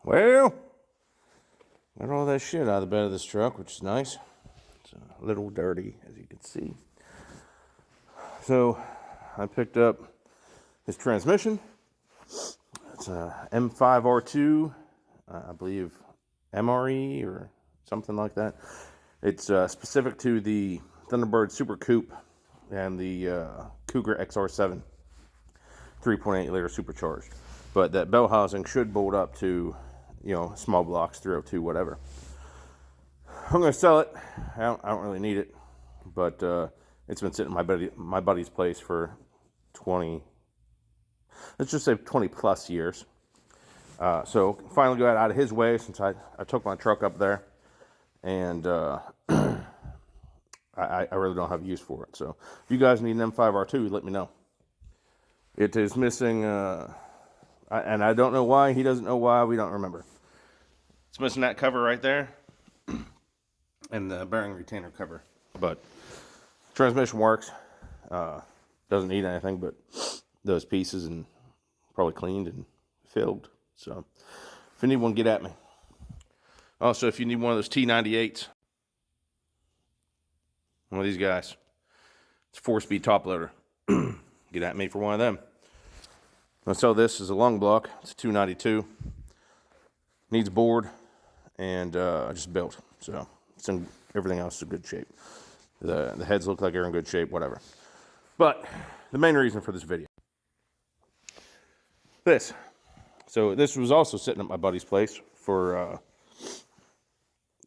Well, got all that shit out of the bed of this truck, which is nice. It's a little dirty, as you can see. So, I picked up this transmission. It's a M5R2, I believe MRE or something like that. It's specific to the Thunderbird Super Coupe and the Cougar XR7 3.8 liter supercharged. But that bell housing should bolt up to, small blocks, 302, whatever. I'm going to sell it. I don't really need it, but it's been sitting at my buddy's place for 20, let's just say 20 plus years. So finally got out of his way since I took my truck up there, and I really don't have use for it. So if you guys need an M5R2, let me know. It is missing, and I don't know why. He doesn't know why. We don't remember. It's missing that cover right there and the bearing retainer cover. But transmission works. Doesn't need anything but those pieces, and probably cleaned and filled. So if you need one, get at me. Also, if you need one of those T98s, one of these guys, it's a 4-speed top loader. Get at me for one of them. I sell this as a lung block. It's a 292. Needs board, and I just built. So everything else is in good shape. The heads look like they're in good shape, whatever. But the main reason for this video, so this was also sitting at my buddy's place for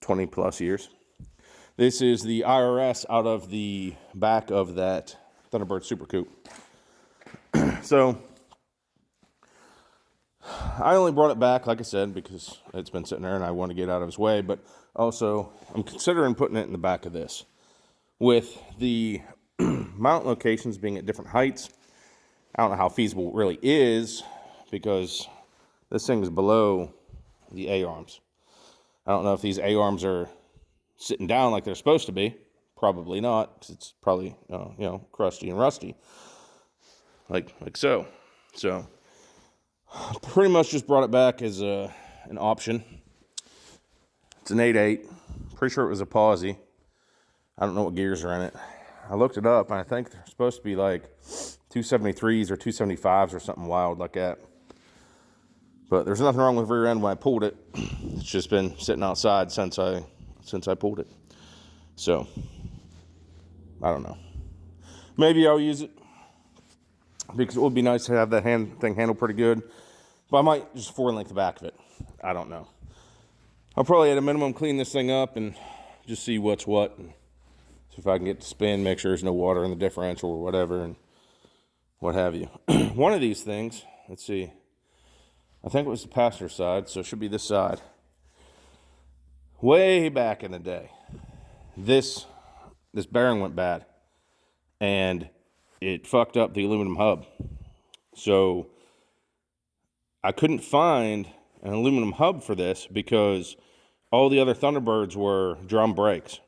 20 plus years. This is the IRS out of the back of that Thunderbird Super Coupe. So I only brought it back, like I said, because it's been sitting there and I want to get out of his way. But also, I'm considering putting it in the back of this. With the mount locations being at different heights, I don't know how feasible it really is, because this thing is below the A-arms. I don't know if these A-arms are sitting down like they're supposed to be. Probably not, because it's probably, crusty and rusty. Like so. So, pretty much just brought it back as an option. It's an 8.8. Pretty sure it was a Pawsey. I don't know what gears are in it. I looked it up, and I think they're supposed to be like 273s or 275s or something wild like that. But there's nothing wrong with the rear end when I pulled it. It's just been sitting outside since I pulled it. So, I don't know. Maybe I'll use it, because it would be nice to have that thing handled pretty good. But I might just 4-link the back of it. I don't know. I'll probably at a minimum clean this thing up and just see what's what, and see if I can get to spin, make sure there's no water in the differential or whatever, and what have you. One of these things, let's see, I think it was the passenger side, so it should be this side. Way back in the day, this bearing went bad, and it fucked up the aluminum hub. So I couldn't find an aluminum hub for this, because all the other Thunderbirds were drum brakes.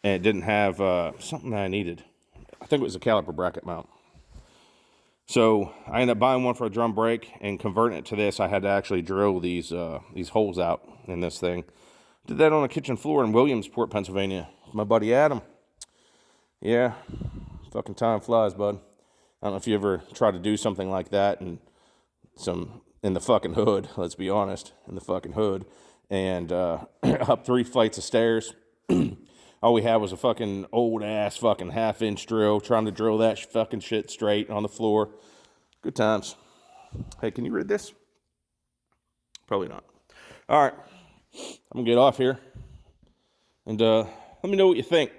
And it didn't have something that I needed. I think it was a caliper bracket mount. So I ended up buying one for a drum brake and converting it to this. I had to actually drill these holes out in this thing. Did that on a kitchen floor in Williamsport, Pennsylvania, with my buddy Adam. Yeah, fucking time flies, bud. I don't know if you ever try to do something like that and in the fucking hood, let's be honest, in the fucking hood, and up 3 flights of stairs. All we had was a fucking old ass fucking 1/2-inch drill, trying to drill that fucking shit straight on the floor. Good times. Hey, can you read this? Probably not. All right, I'm gonna get off here, and let me know what you think.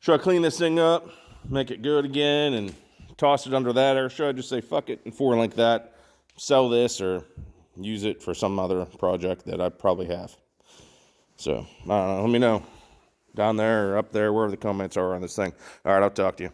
Should I clean this thing up, make it good again, and toss it under that, or should I just say fuck it and 4-link that, sell this, or use it for some other project that I probably have? So, I don't know. Let me know down there or up there, wherever the comments are on this thing. All right, I'll talk to you.